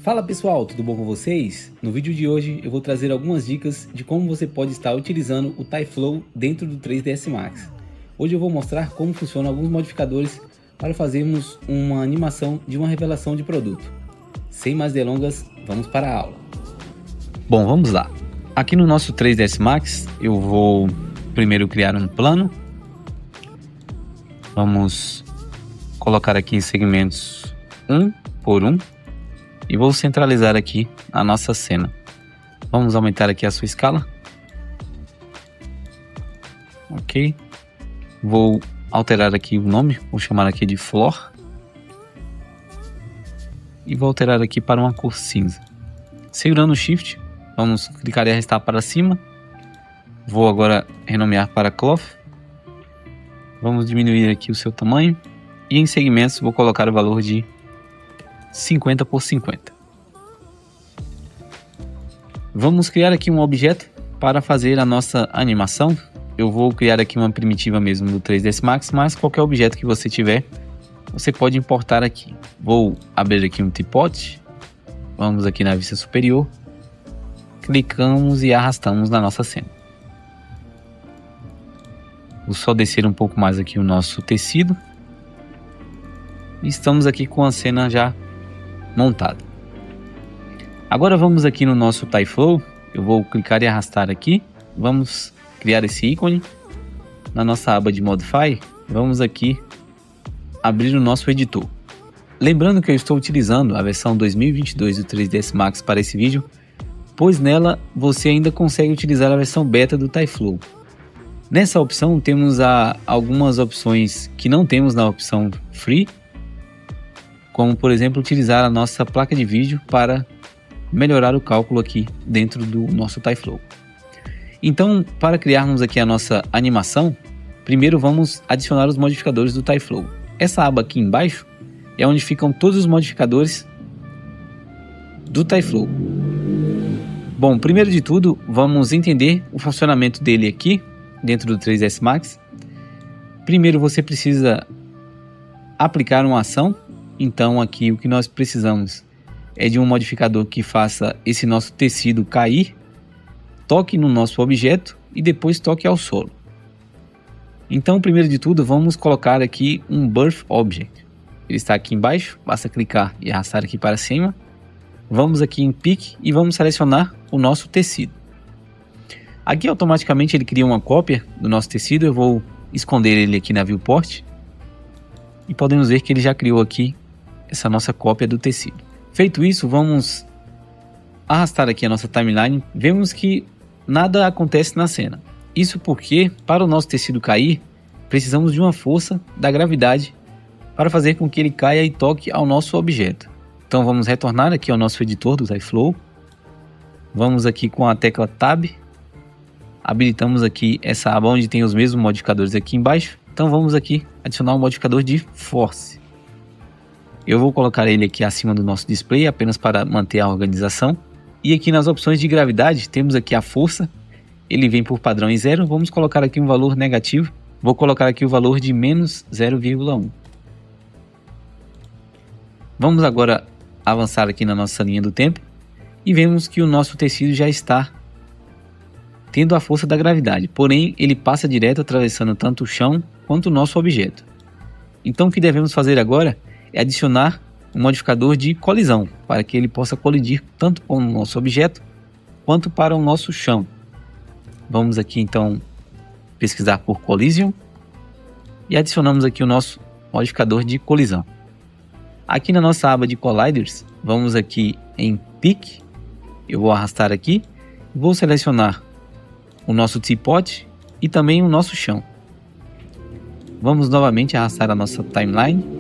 Fala pessoal, tudo bom com vocês? No vídeo de hoje eu vou trazer algumas dicas de como você pode estar utilizando o TyFlow dentro do 3ds Max. Hoje eu vou mostrar como funcionam alguns modificadores para fazermos uma animação de uma revelação de produto. Sem mais delongas, vamos para a aula. Bom, vamos lá. Aqui no nosso 3ds Max eu vou primeiro criar um plano. Vamos colocar aqui em segmentos 1 por 1. E vou centralizar aqui a nossa cena. Vamos aumentar aqui a sua escala. Ok. Vou alterar aqui o nome. Vou chamar aqui de Floor. E vou alterar aqui para uma cor cinza. Segurando o Shift, vamos clicar e arrastar para cima. Vou agora renomear para Cloth. Vamos diminuir aqui o seu tamanho. E em segmentos vou colocar o valor de 50 por 50. Vamos criar aqui um objeto para fazer a nossa animação. Eu vou criar aqui uma primitiva mesmo do 3ds Max, mas qualquer objeto que você tiver, você pode importar aqui. Vou abrir aqui um teapot. Vamos aqui na vista superior. Clicamos e arrastamos na nossa cena. Vou só descer um pouco mais aqui o nosso tecido. E estamos aqui com a cena já montada. Agora vamos aqui no nosso TyFlow. Eu vou clicar e arrastar aqui. Vamos criar esse ícone. Na nossa aba de Modify, vamos aqui abrir o nosso editor. Lembrando que eu estou utilizando a versão 2022 do 3ds Max para esse vídeo, pois nela você ainda consegue utilizar a versão beta do TyFlow. Nessa opção temos algumas opções que não temos na opção Free, como por exemplo utilizar a nossa placa de vídeo para melhorar o cálculo aqui dentro do nosso TyFlow. Então, para criarmos aqui a nossa animação, primeiro vamos adicionar os modificadores do TyFlow. Essa aba aqui embaixo é onde ficam todos os modificadores do TyFlow. Bom, primeiro de tudo, vamos entender o funcionamento dele aqui dentro do 3ds Max. Primeiro você precisa aplicar uma ação. Então aqui o que nós precisamos é de um modificador que faça esse nosso tecido cair, toque no nosso objeto e depois toque ao solo. Então primeiro de tudo vamos colocar aqui um Birth Object. Ele está aqui embaixo, basta clicar e arrastar aqui para cima. Vamos aqui em Pick e vamos selecionar o nosso tecido. Aqui automaticamente ele cria uma cópia do nosso tecido. Eu vou esconder ele aqui na Viewport. E podemos ver que ele já criou aqui essa nossa cópia do tecido. Feito isso, vamos arrastar aqui a nossa timeline. Vemos que nada acontece na cena. Isso porque, para o nosso tecido cair, precisamos de uma força da gravidade para fazer com que ele caia e toque ao nosso objeto. Então vamos retornar aqui ao nosso editor do TyFlow. Vamos aqui com a tecla Tab. Habilitamos aqui essa aba onde tem os mesmos modificadores aqui embaixo. Então vamos aqui adicionar um modificador de Force. Eu vou colocar ele aqui acima do nosso display apenas para manter a organização. E aqui nas opções de gravidade temos aqui a força. Ele vem por padrão em 0. Vamos colocar aqui um valor negativo. Vou colocar aqui o valor de menos 0,1. Vamos agora avançar aqui na nossa linha do tempo. E vemos que o nosso tecido já está tendo a força da gravidade. Porém, ele passa direto atravessando tanto o chão quanto o nosso objeto. Então o que devemos fazer agora é adicionar um modificador de colisão, para que ele possa colidir tanto com o nosso objeto quanto para o nosso chão. Vamos aqui então pesquisar por Collision e adicionamos aqui o nosso modificador de colisão. Aqui na nossa aba de Colliders, vamos aqui em Pick. Eu vou arrastar aqui, vou selecionar o nosso teapot e também o nosso chão. Vamos novamente arrastar a nossa timeline.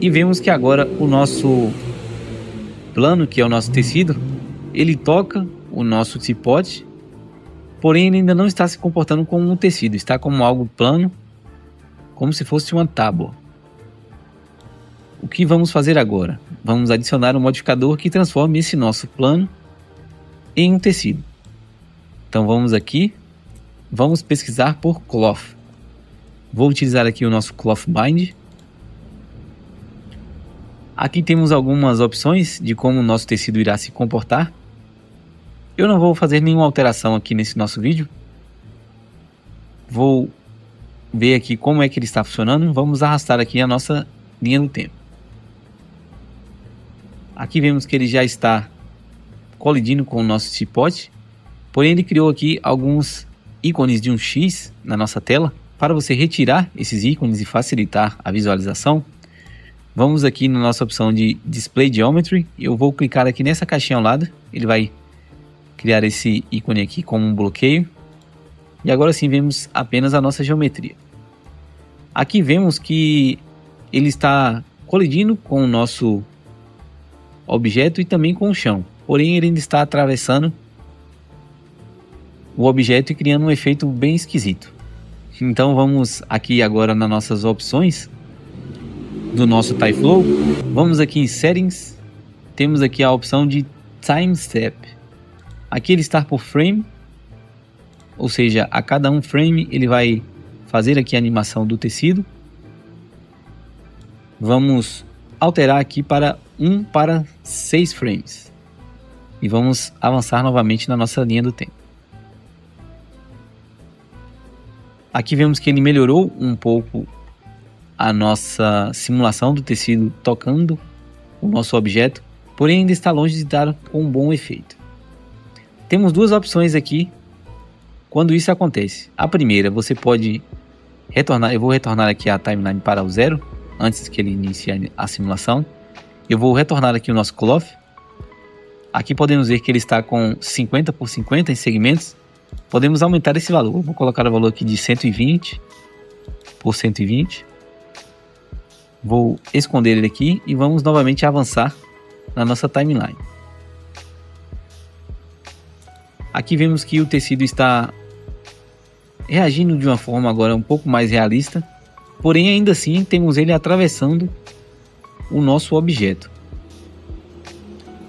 E vemos que agora o nosso plano, que é o nosso tecido, ele toca o nosso teapot, porém ele ainda não está se comportando como um tecido, está como algo plano, como se fosse uma tábua. O que vamos fazer agora? Vamos adicionar um modificador que transforme esse nosso plano em um tecido. Então vamos aqui, vamos pesquisar por Cloth. Vou utilizar aqui o nosso Cloth Bind. Aqui temos algumas opções de como o nosso tecido irá se comportar. Eu não vou fazer nenhuma alteração aqui nesse nosso vídeo. Vou ver aqui como é que ele está funcionando. Vamos arrastar aqui a nossa linha do tempo. Aqui vemos que ele já está colidindo com o nosso teapot. Porém, ele criou aqui alguns ícones de um X na nossa tela. Para você retirar esses ícones e facilitar a visualização, vamos aqui na nossa opção de Display Geometry. Eu vou clicar aqui nessa caixinha ao lado. Ele vai criar esse ícone aqui como um bloqueio. E agora sim vemos apenas a nossa geometria. Aqui vemos que ele está colidindo com o nosso objeto e também com o chão. Porém, ele ainda está atravessando o objeto e criando um efeito bem esquisito. Então vamos aqui agora nas nossas opções do nosso TyFlow. Vamos aqui em Settings. Temos aqui a opção de Time Step. Aqui ele está por frame. Ou seja, a cada um frame ele vai fazer aqui a animação do tecido. Vamos alterar aqui para 1 para 6 frames. E vamos avançar novamente na nossa linha do tempo. Aqui vemos que ele melhorou um pouco a nossa simulação do tecido tocando o nosso objeto, porém ainda está longe de dar um bom efeito. Temos duas opções aqui quando isso acontece. A primeira, você pode retornar, eu vou retornar aqui a timeline para o 0, antes que ele inicie a simulação. Eu vou retornar aqui o nosso cloth. Aqui podemos ver que ele está com 50 por 50 em segmentos. Podemos aumentar esse valor. Eu vou colocar o valor aqui de 120 por 120. Vou esconder ele aqui e vamos novamente avançar na nossa timeline. Aqui vemos que o tecido está reagindo de uma forma agora um pouco mais realista. Porém, ainda assim, temos ele atravessando o nosso objeto.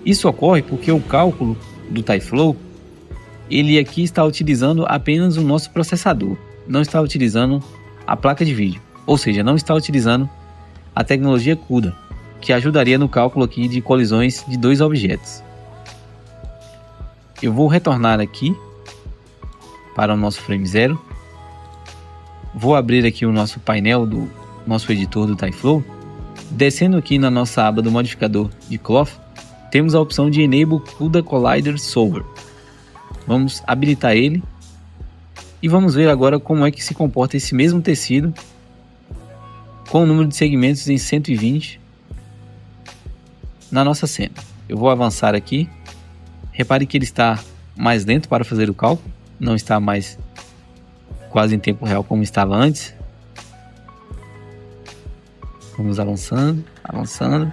Isso ocorre porque o cálculo do TyFlow, ele aqui está utilizando apenas o nosso processador, não está utilizando a placa de vídeo, ou seja, não está utilizando a tecnologia CUDA, que ajudaria no cálculo aqui de colisões de dois objetos. Eu vou retornar aqui para o nosso frame 0. Vou abrir aqui o nosso painel do nosso editor do TyFlow. Descendo aqui na nossa aba do modificador de Cloth, temos a opção de Enable CUDA Collider Solver. Vamos habilitar ele e vamos ver agora como é que se comporta esse mesmo tecido com o número de segmentos em 120 na nossa cena. Eu vou avançar aqui. Repare que ele está mais lento para fazer o cálculo, não está mais quase em tempo real como estava antes. Vamos avançando, avançando.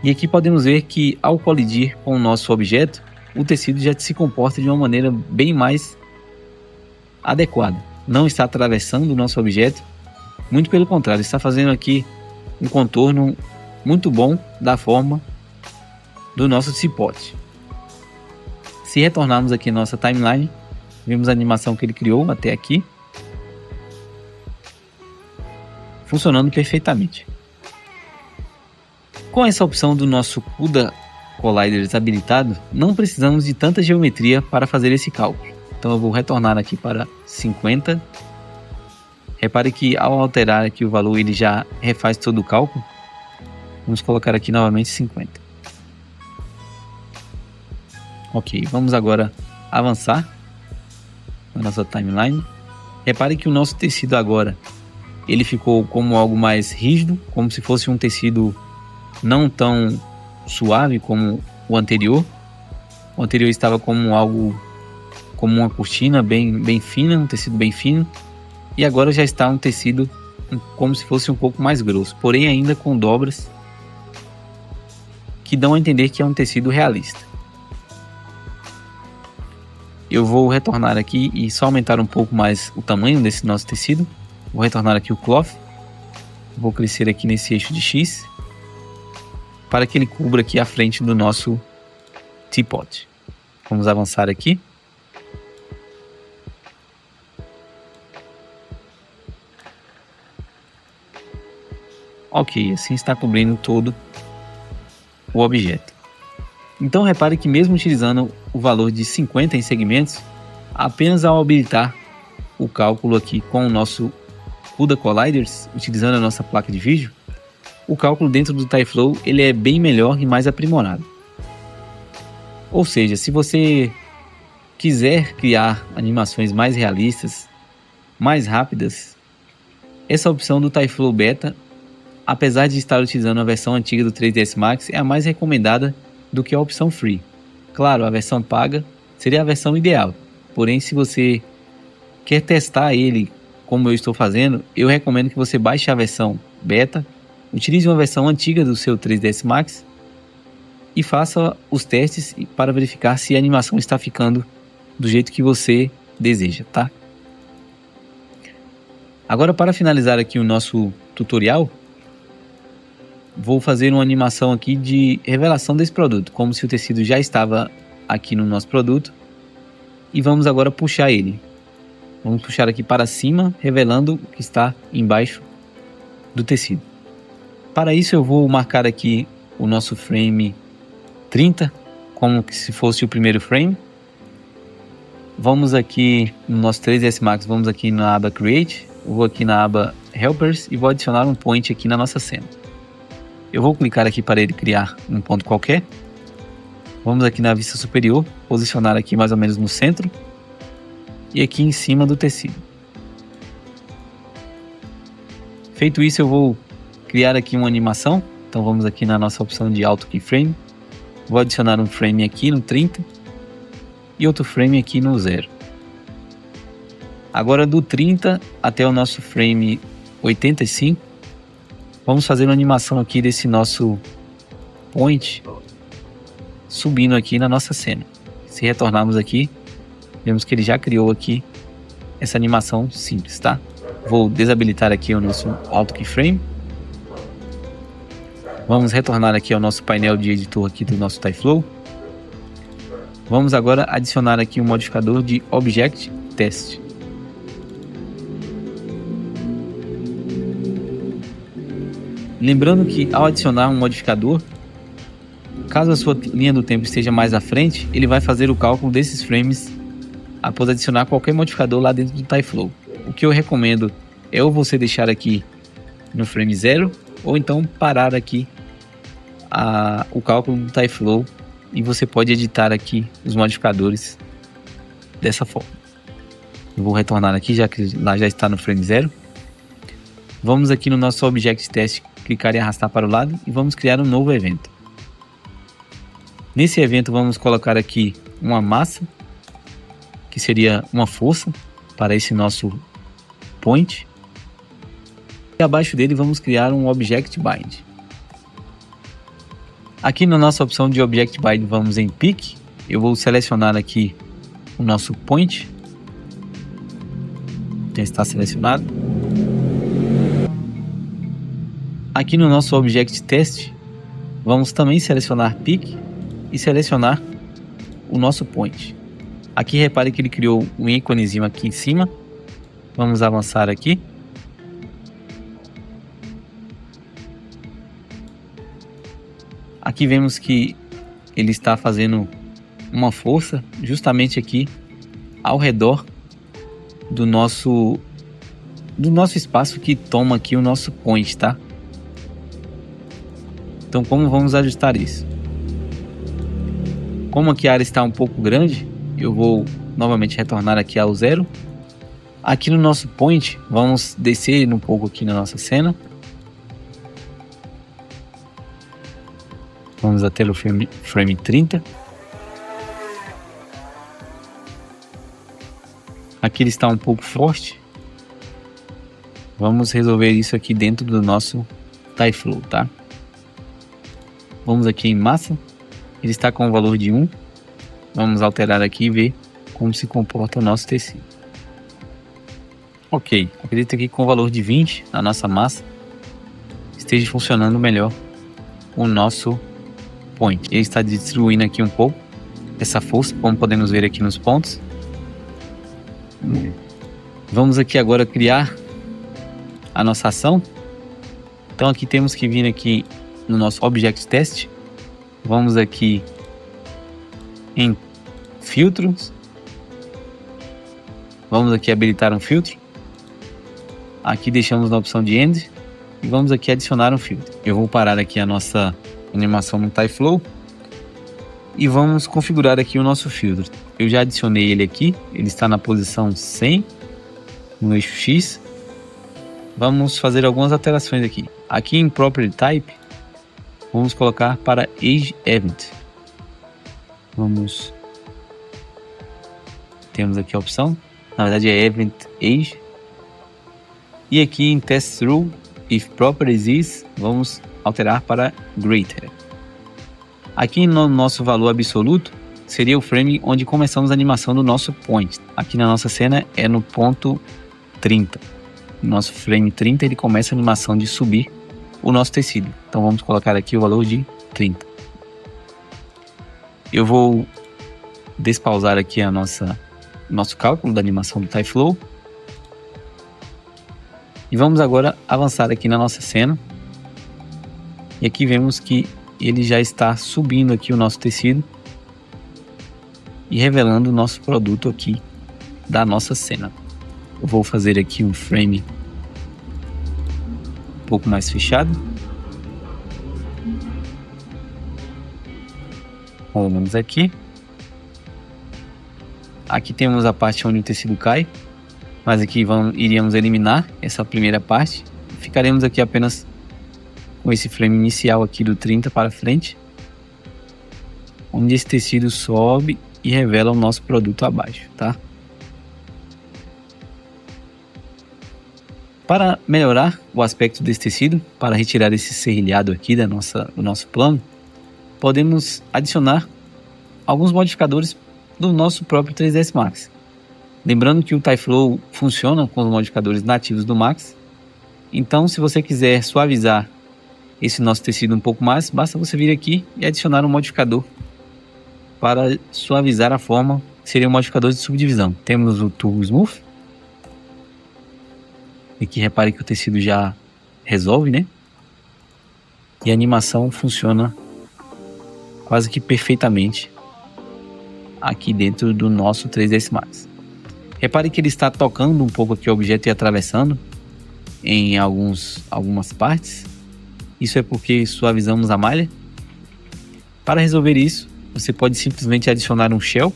E aqui podemos ver que ao colidir com o nosso objeto, o tecido já se comporta de uma maneira bem mais adequada. Não está atravessando o nosso objeto, muito pelo contrário, está fazendo aqui um contorno muito bom da forma do nosso teapot. Se retornarmos aqui na nossa timeline, vemos a animação que ele criou até aqui, funcionando perfeitamente. Com essa opção do nosso CUDA Collider desabilitado, não precisamos de tanta geometria para fazer esse cálculo. Então eu vou retornar aqui para 50. Repare que ao alterar aqui o valor, ele já refaz todo o cálculo. Vamos colocar aqui novamente 50. Ok, vamos agora avançar na nossa timeline. Repare que o nosso tecido agora, ele ficou como algo mais rígido, como se fosse um tecido não tão suave como o anterior. O anterior estava como algo, como uma cortina bem fina, um tecido bem fino. E agora já está um tecido como se fosse um pouco mais grosso, porém ainda com dobras que dão a entender que é um tecido realista. Eu vou retornar aqui e só aumentar um pouco mais o tamanho desse nosso tecido. Vou retornar aqui o cloth. Vou crescer aqui nesse eixo de X para que ele cubra aqui a frente do nosso teapot. Vamos avançar aqui. Ok, assim está cobrindo todo o objeto. Então repare que mesmo utilizando o valor de 50 em segmentos, apenas ao habilitar o cálculo aqui com o nosso CUDA Colliders, utilizando a nossa placa de vídeo, o cálculo dentro do TyFlow ele é bem melhor e mais aprimorado. Ou seja, se você quiser criar animações mais realistas, mais rápidas, essa opção do TyFlow Beta, apesar de estar utilizando a versão antiga do 3ds Max, é a mais recomendada do que a opção Free. Claro, a versão paga seria a versão ideal, porém se você quer testar ele como eu estou fazendo, eu recomendo que você baixe a versão Beta, utilize uma versão antiga do seu 3ds Max e faça os testes para verificar se a animação está ficando do jeito que você deseja, tá? Agora, para finalizar aqui o nosso tutorial, vou fazer uma animação aqui de revelação desse produto, como se o tecido já estava aqui no nosso produto, e vamos agora puxar ele. Vamos puxar aqui para cima, revelando o que está embaixo do tecido. Para isso eu vou marcar aqui o nosso frame 30, como se fosse o primeiro frame. Vamos aqui no nosso 3ds Max, vamos aqui na aba Create, eu vou aqui na aba Helpers e vou adicionar um point aqui na nossa cena. Eu vou clicar aqui para ele criar um ponto qualquer. Vamos aqui na vista superior, posicionar aqui mais ou menos no centro e aqui em cima do tecido. Feito isso, eu vou criar aqui uma animação. Então vamos aqui na nossa opção de Auto Keyframe. Vou adicionar um frame aqui no 30 e outro frame aqui no 0. Agora do 30 até o nosso frame 85, vamos fazer uma animação aqui desse nosso point subindo aqui na nossa cena. Se retornarmos aqui, vemos que ele já criou aqui essa animação simples, tá? Vou desabilitar aqui o nosso Auto Keyframe. Vamos retornar aqui ao nosso painel de editor aqui do nosso TyFlow. Vamos agora adicionar aqui um modificador de Object Test. Lembrando que ao adicionar um modificador, caso a sua linha do tempo esteja mais à frente, ele vai fazer o cálculo desses frames após adicionar qualquer modificador lá dentro do TyFlow. O que eu recomendo é ou você deixar aqui no frame 0, ou então parar aqui o cálculo do TyFlow e você pode editar aqui os modificadores dessa forma. Eu vou retornar aqui, já que lá já está no frame 0. Vamos aqui no nosso Object Test, clicar e arrastar para o lado e vamos criar um novo evento. Nesse evento vamos colocar aqui uma massa, que seria uma força para esse nosso point. E abaixo dele vamos criar um Object Bind. Aqui na nossa opção de Object Bind vamos em Pick. Eu vou selecionar aqui o nosso point. Já está selecionado. Aqui no nosso Object Test, vamos também selecionar Pick e selecionar o nosso point. Aqui repare que ele criou um íconezinho aqui em cima. Vamos avançar aqui. Aqui vemos que ele está fazendo uma força justamente aqui ao redor do nosso espaço que toma aqui o nosso point, tá? Então como vamos ajustar isso? Como aqui a área está um pouco grande, eu vou novamente retornar aqui ao 0. Aqui no nosso point, vamos descer um pouco aqui na nossa cena. Vamos até o frame 30. Aqui ele está um pouco forte. Vamos resolver isso aqui dentro do nosso TyFlow, tá? Vamos aqui em massa. Ele está com o valor de 1. Vamos alterar aqui e ver como se comporta o nosso tecido. Ok, acredito que com o valor de 20 na nossa massa esteja funcionando melhor o nosso point. Ele está distribuindo aqui um pouco essa força, como podemos ver aqui nos pontos. Vamos aqui agora criar a nossa ação. Então aqui temos que vir aqui no nosso Object Test. Vamos aqui em filtros. Vamos aqui habilitar um filtro. Aqui deixamos na opção de End. E vamos aqui adicionar um filtro. Eu vou parar aqui a nossa animação no TypeFlow. E vamos configurar aqui o nosso filtro. Eu já adicionei ele aqui. Ele está na posição 100. No eixo X. Vamos fazer algumas alterações aqui. Aqui em Property Type. Vamos colocar para Age Event. Temos aqui a opção. Na verdade é Event Age. E aqui em Test Through, If Properties Is, vamos alterar para Greater. Aqui no nosso valor absoluto, seria o frame onde começamos a animação do nosso point. Aqui na nossa cena é no ponto 30. No nosso frame 30 ele começa a animação de subir o nosso tecido. Então vamos colocar aqui o valor de 30. Eu vou despausar aqui nosso cálculo da animação do TypeFlow. E vamos agora avançar aqui na nossa cena. E aqui vemos que ele já está subindo aqui o nosso tecido. E revelando o nosso produto aqui da nossa cena. Eu vou fazer aqui um frame um pouco mais fechado. Vamos aqui. Aqui temos a parte onde o tecido cai. Mas aqui iríamos eliminar essa primeira parte. Ficaremos aqui apenas com esse frame inicial aqui do 30 para frente. Onde esse tecido sobe e revela o nosso produto abaixo, tá? Para melhorar o aspecto desse tecido, para retirar esse serrilhado aqui do nosso plano, podemos adicionar alguns modificadores do nosso próprio 3ds Max. Lembrando que o TypeFlow funciona com os modificadores nativos do Max. Então, se você quiser suavizar esse nosso tecido um pouco mais, basta você vir aqui e adicionar um modificador para suavizar a forma. Seria um modificador de subdivisão. Temos o Turbo Smooth. Aqui repare que o tecido já resolve, né? E a animação funciona quase que perfeitamente aqui dentro do nosso 3ds Max. Repare que ele está tocando um pouco aqui o objeto e atravessando em algumas partes. Isso é porque suavizamos a malha. Para resolver isso, você pode simplesmente adicionar um shell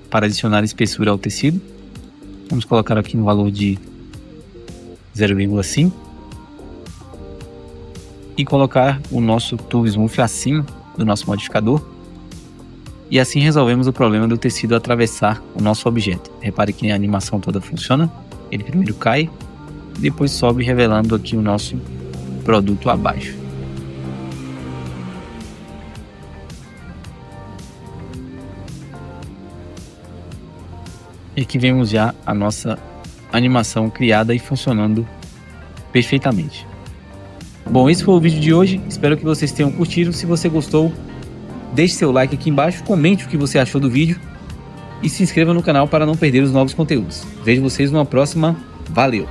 para adicionar espessura ao tecido. Vamos colocar aqui no valor de 0,5 e colocar o nosso Turbo Smooth acima do nosso modificador. E assim resolvemos o problema do tecido atravessar o nosso objeto. Repare que a animação toda funciona. Ele primeiro cai, depois sobe, revelando aqui o nosso produto abaixo. E aqui vemos já a nossa animação criada e funcionando perfeitamente. Bom, esse foi o vídeo de hoje. Espero que vocês tenham curtido. Se você gostou, deixe seu like aqui embaixo, comente o que você achou do vídeo e se inscreva no canal para não perder os novos conteúdos. Vejo vocês numa próxima. Valeu!